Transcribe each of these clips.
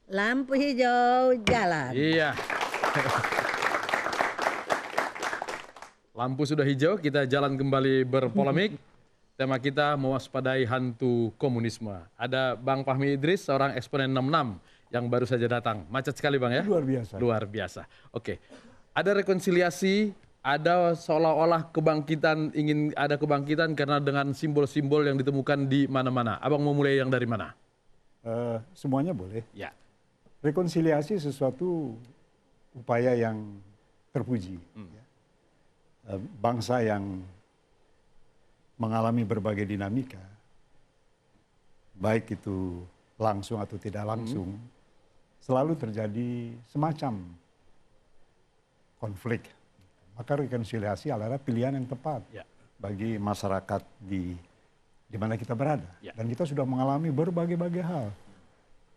Lampu hijau jalan. Iya. Lampu sudah hijau, kita jalan kembali berpolemik. Tema kita mewaspadai hantu komunisme. Ada Bang Fahmi Idris, seorang eksponen 66 yang baru saja datang. Macet sekali Bang ya? Luar biasa. Luar biasa. Oke. Ada rekonsiliasi, ada seolah-olah kebangkitan, ingin ada kebangkitan karena dengan simbol-simbol yang ditemukan di mana-mana. Abang mau mulai yang dari mana? Semuanya boleh. Ya. Rekonsiliasi sesuatu upaya yang terpuji. Ya. Bangsa yang mengalami berbagai dinamika, baik itu langsung atau tidak langsung, selalu terjadi semacam konflik. Maka rekonsiliasi adalah pilihan yang tepat bagi masyarakat di mana kita berada. Dan kita sudah mengalami berbagai hal.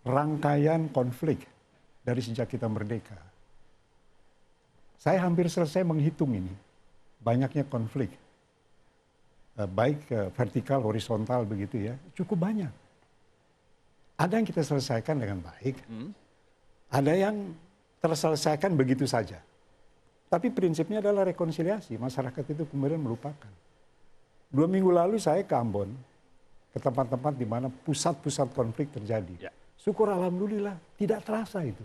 Rangkaian konflik dari sejak kita merdeka. Saya hampir selesai menghitung ini. Banyaknya konflik. Baik vertikal, horizontal begitu ya. Cukup banyak. Ada yang kita selesaikan dengan baik. Ada yang terselesaikan begitu saja. Tapi prinsipnya adalah rekonsiliasi. Masyarakat itu kemudian melupakan. 2 minggu lalu saya ke Ambon. Ke tempat-tempat di mana pusat-pusat konflik terjadi. Syukur alhamdulillah tidak terasa itu.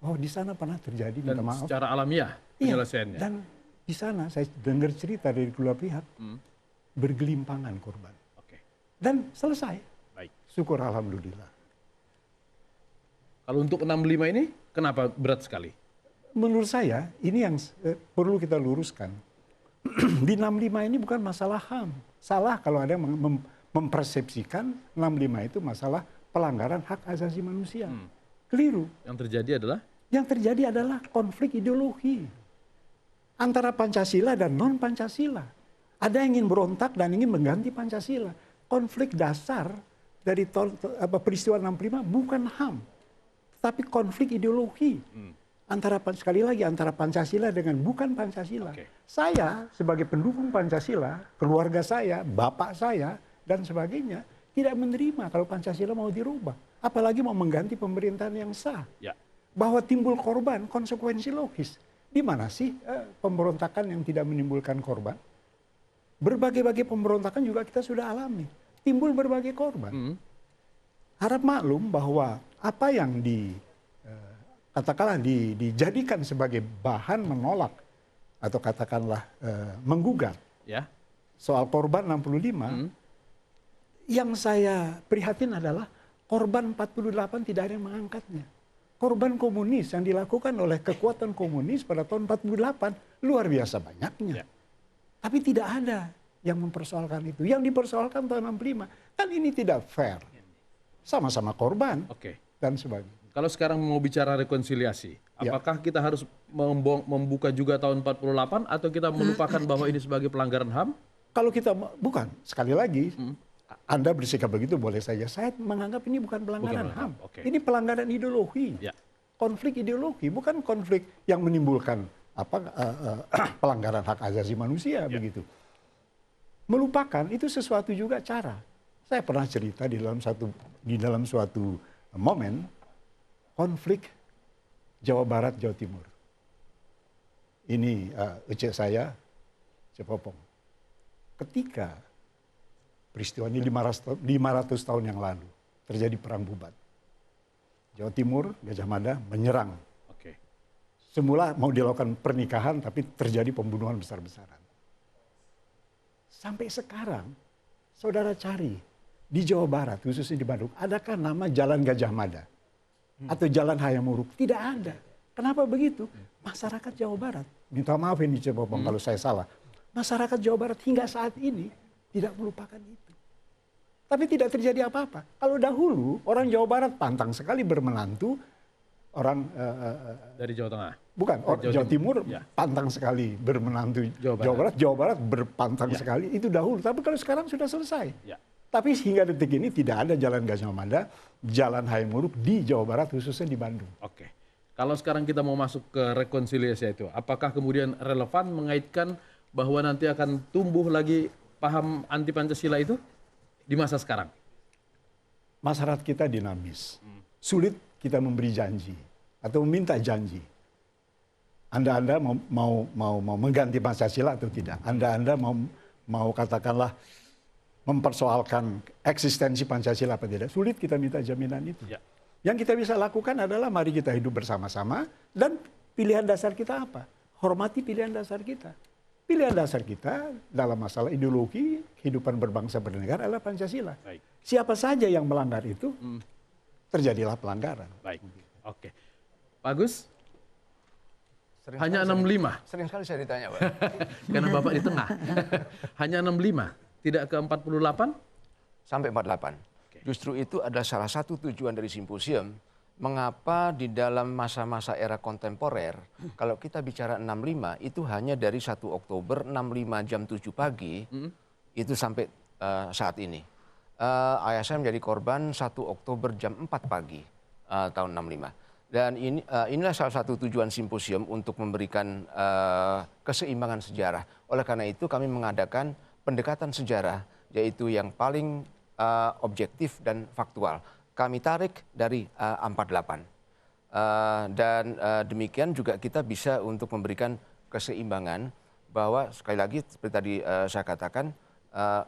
Oh di sana pernah terjadi, minta maaf. Secara alamiah penyelesaiannya. Dan di sana saya dengar cerita dari kedua pihak. Bergelimpangan korban. Dan selesai. Baik. Syukur alhamdulillah. Kalau untuk 65 ini kenapa berat sekali? Menurut saya ini yang perlu kita luruskan. Di 65 ini bukan masalah HAM. Salah kalau ada yang mempersepsikan 65 itu masalah pelanggaran hak asasi manusia. Keliru. Yang terjadi adalah? Yang terjadi adalah konflik ideologi. Antara Pancasila dan non-Pancasila. Ada yang ingin berontak dan ingin mengganti Pancasila. Konflik dasar dari peristiwa 65 bukan HAM. Tapi konflik ideologi. Sekali lagi antara Pancasila dengan bukan Pancasila. Saya sebagai pendukung Pancasila, keluarga saya, bapak saya, dan sebagainya, tidak menerima kalau Pancasila mau dirubah. Apalagi mau mengganti pemerintahan yang sah. Bahwa timbul korban, konsekuensi logis. Di mana sih pemberontakan yang tidak menimbulkan korban? Berbagai-bagai pemberontakan juga kita sudah alami. Timbul berbagai korban. Harap maklum bahwa apa yang katakanlah dijadikan sebagai bahan menolak atau katakanlah menggugat soal korban 65, yang saya prihatin adalah korban 48 tidak ada yang mengangkatnya. Korban komunis yang dilakukan oleh kekuatan komunis pada tahun 48 luar biasa banyaknya. Tapi tidak ada yang mempersoalkan itu. Yang dipersoalkan tahun 65, kan ini tidak fair. Sama-sama korban dan sebagainya. Kalau sekarang mau bicara rekonsiliasi, apakah kita harus membuka juga tahun 48 atau kita melupakan bahwa ini sebagai pelanggaran HAM? Kalau kita bukan, sekali lagi, Anda bersikap begitu boleh saja. Saya menganggap ini bukan pelanggaran HAM. Ini pelanggaran ideologi. Konflik ideologi, bukan konflik yang menimbulkan pelanggaran hak asasi manusia begitu. Melupakan itu sesuatu juga cara. Saya pernah cerita di dalam suatu momen konflik Jawa Barat, Jawa Timur. Ini ecek saya, Cepopong. Ketika peristiwa ini 500 tahun yang lalu terjadi perang Bubat. Jawa Timur, Gajah Mada menyerang. Semula mau dilakukan pernikahan tapi terjadi pembunuhan besar-besaran. Sampai sekarang saudara cari di Jawa Barat, khususnya di Bandung, adakah nama Jalan Gajah Mada? Atau Jalan Hayam Wuruk? Tidak ada. Kenapa begitu? Masyarakat Jawa Barat, minta maaf ini Cepopong kalau saya salah. Masyarakat Jawa Barat hingga saat ini tidak melupakan itu. Tapi tidak terjadi apa-apa. Kalau dahulu orang Jawa Barat pantang sekali bermenantu, orang dari Jawa Tengah. Bukan, Jawa Timur pantang sekali bermenantu Jawa Barat berpantang sekali, itu dahulu. Tapi kalau sekarang sudah selesai. Tapi hingga detik ini tidak ada Jalan Gajah Mada, Jalan Hayam Wuruk di Jawa Barat, khususnya di Bandung. Kalau sekarang kita mau masuk ke rekonsiliasi itu, apakah kemudian relevan mengaitkan bahwa nanti akan tumbuh lagi paham anti Pancasila itu di masa sekarang? Masyarakat kita dinamis. Sulit kita memberi janji atau meminta janji. Anda mau mengganti Pancasila atau tidak? Anda mau katakanlah mempersoalkan eksistensi Pancasila apa tidak? Sulit kita minta jaminan itu. Ya. Yang kita bisa lakukan adalah mari kita hidup bersama-sama dan pilihan dasar kita apa? Hormati pilihan dasar kita. Pilihan dasar kita dalam masalah ideologi kehidupan berbangsa bernegara adalah Pancasila. Baik. Siapa saja yang melanggar itu, terjadilah pelanggaran. Baik. Oke. Pak Agus? Sering Hanya sekali 65. Sering sekali saya ditanya, Pak. Karena Bapak di tengah. Hanya 65, tidak ke 48? Sampai 48. Justru itu adalah salah satu tujuan dari simposium. Mengapa di dalam masa-masa era kontemporer, kalau kita bicara 65, itu hanya dari 1 Oktober 65 jam 7 pagi, itu sampai saat ini. Ayah saya menjadi korban 1 Oktober jam 4 pagi tahun 65. Dan inilah salah satu tujuan simposium untuk memberikan keseimbangan sejarah. Oleh karena itu kami mengadakan pendekatan sejarah, yaitu yang paling objektif dan faktual. Kami tarik dari 48. Dan demikian juga kita bisa untuk memberikan keseimbangan bahwa sekali lagi seperti tadi saya katakan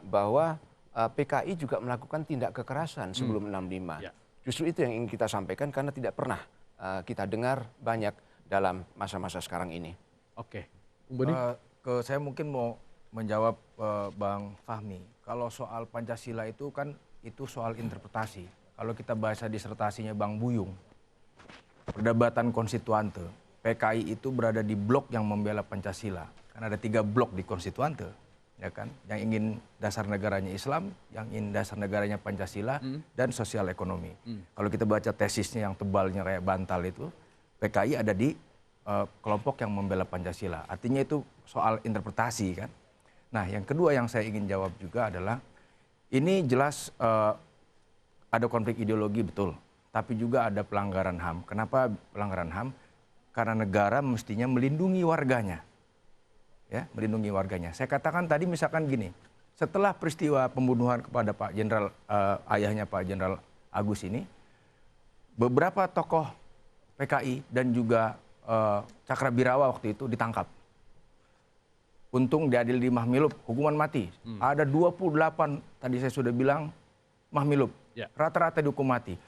bahwa PKI juga melakukan tindak kekerasan sebelum 65. Ya. Justru itu yang ingin kita sampaikan karena tidak pernah kita dengar banyak dalam masa-masa sekarang ini. Oke. Bung Boni? Saya mungkin mau menjawab Bang Fahmi. Kalau soal Pancasila itu kan itu soal interpretasi. Kalau kita baca disertasinya Bang Buyung, perdebatan konstituante, PKI itu berada di blok yang membela Pancasila. Karena ada 3 blok di konstituante, ya kan? Yang ingin dasar negaranya Islam, yang ingin dasar negaranya Pancasila, dan sosial ekonomi. Kalau kita baca tesisnya yang tebalnya kayak bantal itu, PKI ada di kelompok yang membela Pancasila. Artinya itu soal interpretasi kan. Nah yang kedua yang saya ingin jawab juga adalah, ini jelas ada konflik ideologi betul, tapi juga ada pelanggaran HAM. Kenapa pelanggaran HAM? Karena negara mestinya melindungi warganya. Ya, melindungi warganya. Saya katakan tadi misalkan gini, setelah peristiwa pembunuhan kepada Pak Jenderal, ayahnya Pak Jenderal Agus ini, beberapa tokoh PKI dan juga Cakrabirawa waktu itu ditangkap. Untung diadili di Mahmilub, hukuman mati. Ada 28, tadi saya sudah bilang, Mahmilub. Ya. Rata-rata dihukum mati.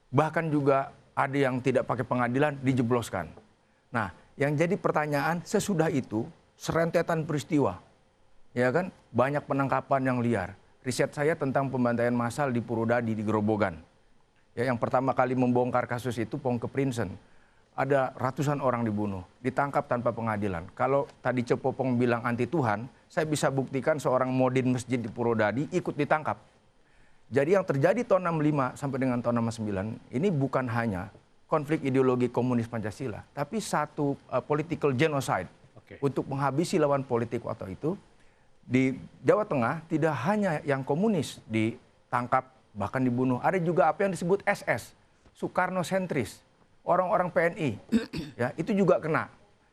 Bahkan juga ada yang tidak pakai pengadilan, dijebloskan. Nah, yang jadi pertanyaan, sesudah itu, serentetan peristiwa. Ya kan? Banyak penangkapan yang liar. Riset saya tentang pembantaian massal di Purwodadi, di Gerobogan. Ya, yang pertama kali membongkar kasus itu Pongke Prinsen. Ada ratusan orang dibunuh, ditangkap tanpa pengadilan. Kalau tadi Cepopong bilang anti Tuhan, saya bisa buktikan seorang modin masjid di Purwodadi ikut ditangkap. Jadi yang terjadi tahun 65 sampai dengan tahun 69 ini bukan hanya konflik ideologi komunis Pancasila, tapi satu political genocide untuk menghabisi lawan politik waktu itu. Di Jawa Tengah tidak hanya yang komunis ditangkap bahkan dibunuh, ada juga apa yang disebut SS, Soekarno sentris, orang-orang PNI, ya itu juga kena.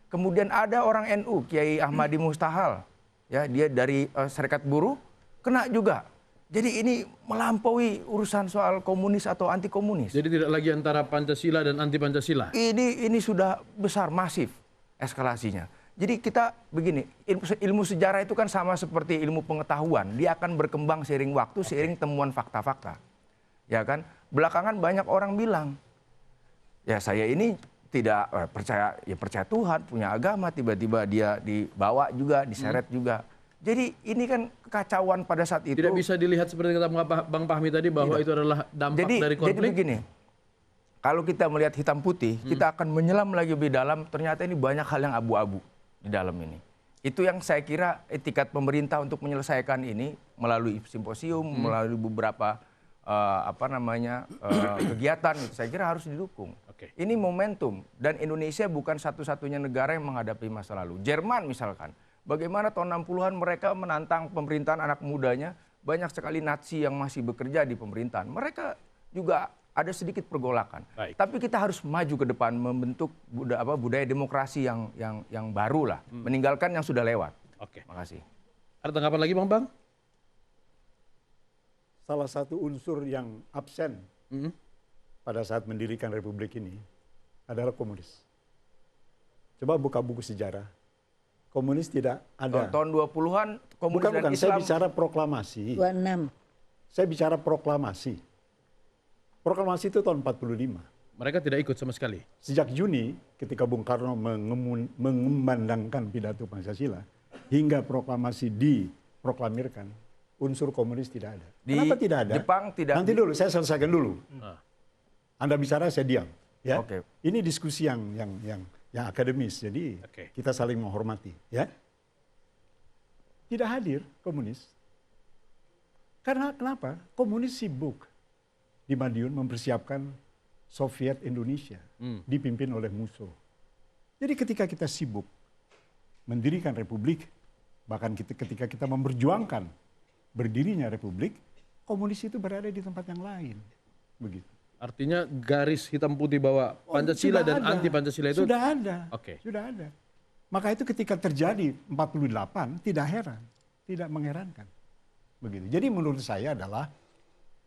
Kemudian ada orang NU, Kiai Ahmadi Mustahal, ya dia dari Serikat Buruh, kena juga. Jadi ini melampaui urusan soal komunis atau anti komunis. Jadi tidak lagi antara Pancasila dan anti Pancasila. Ini sudah besar, masif eskalasinya. Jadi kita begini, ilmu sejarah itu kan sama seperti ilmu pengetahuan, dia akan berkembang seiring waktu, seiring temuan fakta-fakta. Ya kan? Belakangan banyak orang bilang, ya saya ini tidak percaya Tuhan, punya agama, tiba-tiba dia dibawa juga, diseret juga. Jadi ini kan kekacauan pada saat itu. Tidak bisa dilihat seperti kata Bang Fahmi tadi bahwa itu adalah dampak dari konflik. Jadi begini, kalau kita melihat hitam putih, kita akan menyelam lagi lebih dalam, ternyata ini banyak hal yang abu-abu di dalam ini. Itu yang saya kira etikat pemerintah untuk menyelesaikan ini melalui simposium, melalui beberapa kegiatan, saya kira harus didukung. Ini momentum, dan Indonesia bukan satu-satunya negara yang menghadapi masa lalu. Jerman misalkan, bagaimana tahun 60-an mereka menantang pemerintahan anak mudanya, banyak sekali Nazi yang masih bekerja di pemerintahan. Mereka juga ada sedikit pergolakan. Tapi kita harus maju ke depan, membentuk budaya demokrasi yang baru lah, meninggalkan yang sudah lewat. Terima kasih. Ada tanggapan lagi Bang? Salah satu unsur yang absen pada saat mendirikan republik ini adalah komunis. Coba buka buku sejarah. Komunis tidak ada. Tahun 20-an komunis Bukan, dan saya Islam. bicara proklamasi. 26. Saya bicara proklamasi. Proklamasi itu tahun 45. Mereka tidak ikut sama sekali. Sejak Juni ketika Bung Karno mengumandangkan pidato Pancasila hingga proklamasi diproklamirkan, unsur komunis tidak ada. Di Kenapa tidak ada? Jepang tidak. Nanti dulu, saya selesaikan dulu. Anda bicara, saya diam. Ya, Oke. ini diskusi yang akademis, jadi Oke. kita saling menghormati. Ya, tidak hadir komunis. Karena kenapa? Komunis sibuk di Madiun mempersiapkan Soviet Indonesia dipimpin oleh musuh. Jadi ketika kita sibuk mendirikan republik, bahkan ketika kita memperjuangkan berdirinya republik, komunis itu berada di tempat yang lain. Begitu. Artinya garis hitam putih bahwa Pancasila Sudah dan ada. anti Pancasila itu sudah ada. Oke. Sudah ada. Maka itu ketika terjadi 48 tidak heran, tidak mengherankan. Begitu. Jadi menurut saya adalah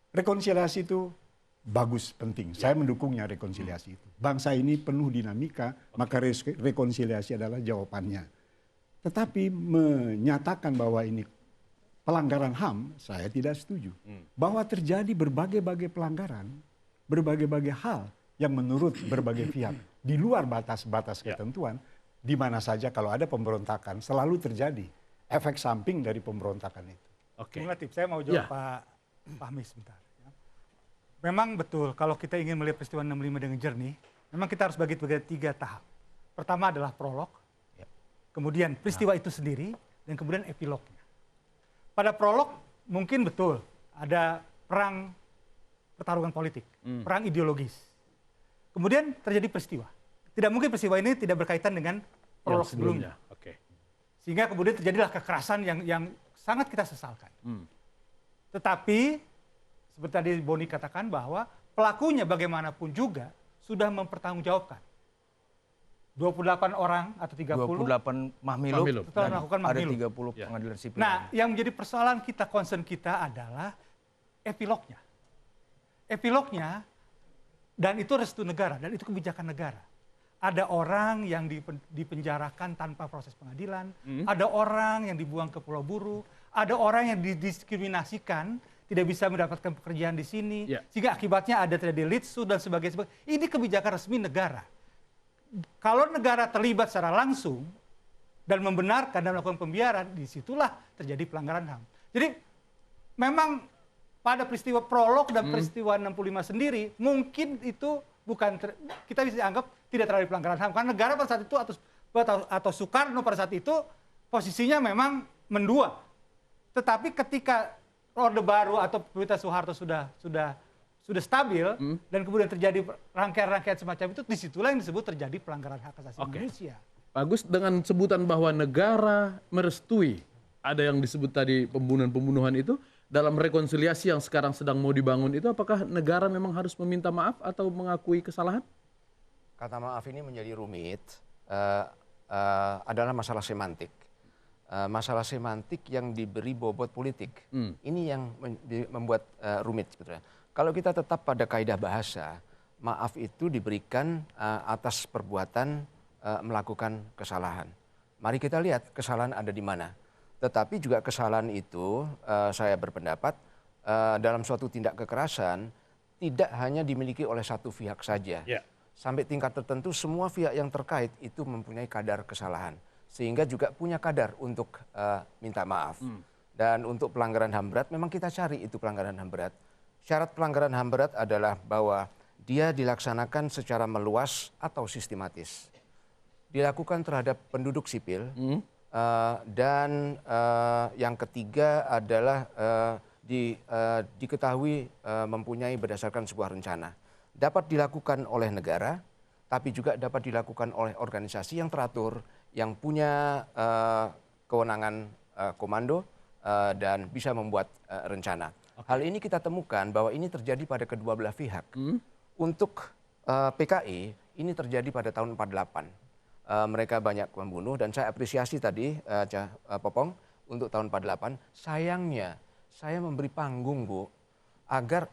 rekonsiliasi itu bagus, penting. Saya mendukungnya rekonsiliasi itu. Bangsa ini penuh dinamika, maka rekonsiliasi adalah jawabannya. Tetapi menyatakan bahwa ini pelanggaran HAM, saya tidak setuju. Bahwa terjadi berbagai-bagai pelanggaran, berbagai-bagai hal yang menurut berbagai pihak di luar batas-batas ketentuan, di mana saja kalau ada pemberontakan selalu terjadi efek samping dari pemberontakan itu. oke. Bung Latif, saya mau jawab Ya. Pak Fahmi sebentar. Ya. Memang betul kalau kita ingin melihat peristiwa 65 dengan jernih, memang kita harus bagi sebagai 3 tahap. Pertama adalah prolog, kemudian peristiwa itu sendiri, dan kemudian epilognya. Pada prolog mungkin betul ada pertarungan politik, perang ideologis. Kemudian terjadi peristiwa. Tidak mungkin peristiwa ini tidak berkaitan dengan prolog Yang sebelumnya. Oke. Sehingga kemudian terjadilah kekerasan yang sangat kita sesalkan. Tetapi seperti tadi Boni katakan bahwa pelakunya bagaimanapun juga sudah mempertanggungjawabkan. 28 orang atau 30 28 Mahmilub Mahmilub. telah dan melakukan ada Mahmilub. 30 Ya. pengadilan sipil. Nah, yang menjadi persoalan kita, concern kita adalah epilognya. Epilognya, dan itu restu negara, dan itu kebijakan negara. Ada orang yang dipenjarakan tanpa proses pengadilan, ada orang yang dibuang ke Pulau Buru, ada orang yang didiskriminasikan, tidak bisa mendapatkan pekerjaan di sini, Ya. sehingga akibatnya ada terjadi litsu dan sebagainya. Ini kebijakan resmi negara. Kalau negara terlibat secara langsung dan membenarkan dan melakukan pembiaran, disitulah terjadi pelanggaran HAM. Jadi memang pada peristiwa prolog dan peristiwa 65 sendiri, mungkin itu bukan, kita bisa anggap tidak terjadi pelanggaran HAM. Karena negara pada saat itu atau Soekarno pada saat itu posisinya memang mendua. Tetapi ketika Orde Baru atau pemerintahan Soeharto sudah stabil dan kemudian terjadi rangkaian-rangkaian semacam itu, disitulah yang disebut terjadi pelanggaran hak asasi Oke. manusia. Bagus, dengan sebutan bahwa negara merestui ada yang disebut tadi pembunuhan-pembunuhan itu, dalam rekonsiliasi yang sekarang sedang mau dibangun itu, apakah negara memang harus meminta maaf atau mengakui kesalahan? Kata maaf ini menjadi rumit, adalah masalah semantik. Masalah semantik yang diberi bobot politik. Ini yang membuat rumit sebetulnya. Kalau kita tetap pada kaidah bahasa, maaf itu diberikan atas perbuatan melakukan kesalahan. Mari kita lihat kesalahan ada di mana. Tetapi juga kesalahan itu, saya berpendapat, dalam suatu tindak kekerasan tidak hanya dimiliki oleh satu pihak saja. Ya. Sampai tingkat tertentu semua pihak yang terkait itu mempunyai kadar kesalahan. Sehingga juga punya kadar untuk minta maaf. Dan untuk pelanggaran HAM berat memang kita cari itu pelanggaran HAM berat. Syarat pelanggaran HAM berat adalah bahwa dia dilaksanakan secara meluas atau sistematis. Dilakukan terhadap penduduk sipil. Dan yang ketiga adalah diketahui mempunyai berdasarkan sebuah rencana. Dapat dilakukan oleh negara, tapi juga dapat dilakukan oleh organisasi yang teratur, yang punya kewenangan komando dan bisa membuat rencana. Hal ini kita temukan bahwa ini terjadi pada kedua belah pihak. Untuk PKI ini terjadi pada tahun 48. Mereka banyak membunuh dan saya apresiasi tadi Popong untuk tahun 48. Sayangnya saya memberi panggung, Bu, agar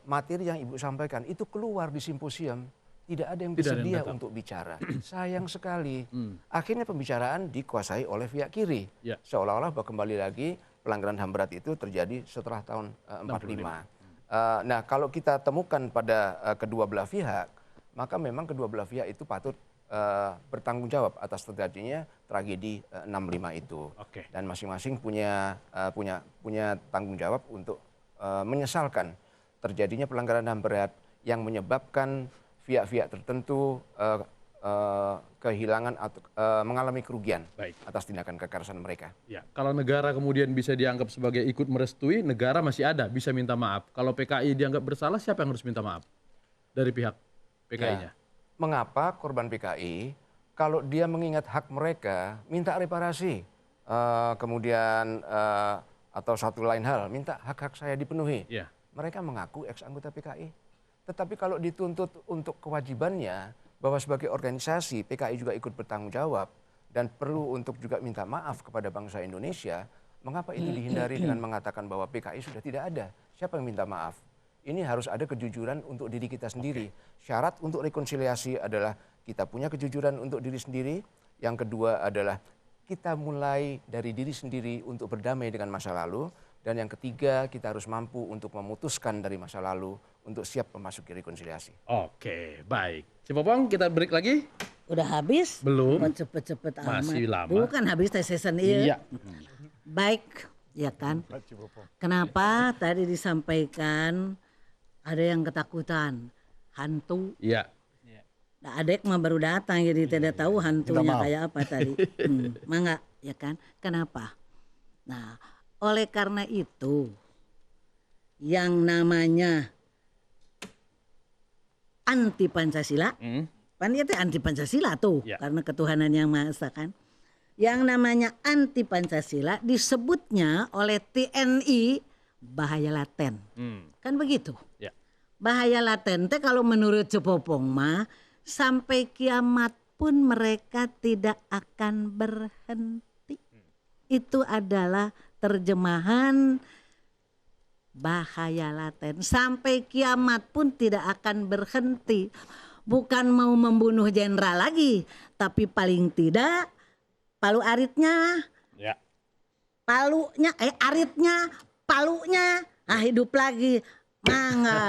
materi yang Ibu sampaikan itu keluar di simposium, tidak ada yang Tidak ada yang bersedia datang. untuk bicara. Sayang sekali. Akhirnya pembicaraan dikuasai oleh pihak kiri. Ya. Seolah-olah bahwa kembali lagi pelanggaran HAM berat itu terjadi setelah tahun 45. Nah, kalau kita temukan pada kedua belah pihak, maka memang kedua belah pihak itu patut bertanggung jawab atas terjadinya tragedi 65 itu. Oke. Dan masing-masing punya tanggung jawab untuk menyesalkan terjadinya pelanggaran HAM berat yang menyebabkan pihak-pihak tertentu kehilangan atau mengalami kerugian Baik. atas tindakan kekerasan mereka. Ya, kalau negara kemudian bisa dianggap sebagai ikut merestui, negara masih ada, bisa minta maaf. Kalau PKI dianggap bersalah, siapa yang harus minta maaf? Dari pihak PKI-nya. Ya. Mengapa korban PKI kalau dia mengingat hak mereka minta reparasi, kemudian atau satu lain hal minta hak-hak saya dipenuhi. Ya. Mereka mengaku ex anggota PKI. Tetapi kalau dituntut untuk kewajibannya bahwa sebagai organisasi PKI juga ikut bertanggung jawab dan perlu untuk juga minta maaf kepada bangsa Indonesia, mengapa itu dihindari dengan mengatakan bahwa PKI sudah tidak ada? Siapa yang minta maaf? Ini harus ada kejujuran untuk diri kita sendiri. Syarat untuk rekonsiliasi adalah kita punya kejujuran untuk diri sendiri. Yang kedua adalah kita mulai dari diri sendiri untuk berdamai dengan masa lalu. Dan yang ketiga, kita harus mampu untuk memutuskan dari masa lalu untuk siap memasuki rekonsiliasi. Oke, baik. Cipopong, kita break lagi? Udah habis? Belum. Kok cepet-cepet amat. Masih lama. Bukan habis tes season iya. Iya. Baik, ya kan? Kenapa tadi disampaikan ada yang ketakutan hantu? Iya. Nah, adek mah baru datang jadi tidak tahu hantunya kayak apa tadi. Mangga, ya kan? Kenapa? Nah, oleh karena itu yang namanya anti Pancasila, kan dia teh anti Pancasila tuh, Ya. karena ketuhanan yang Maha Esa kan. Yang namanya anti Pancasila disebutnya oleh TNI bahaya laten. Kan begitu? Ya. Bahaya laten teh kalau menurut Cepopong mah sampai kiamat pun mereka tidak akan berhenti. Itu adalah terjemahan bahaya laten. Sampai kiamat pun tidak akan berhenti. Bukan mau membunuh jenderal lagi, tapi paling tidak palu aritnya, Ya. palunya, aritnya, palunya, hidup lagi. Mangga.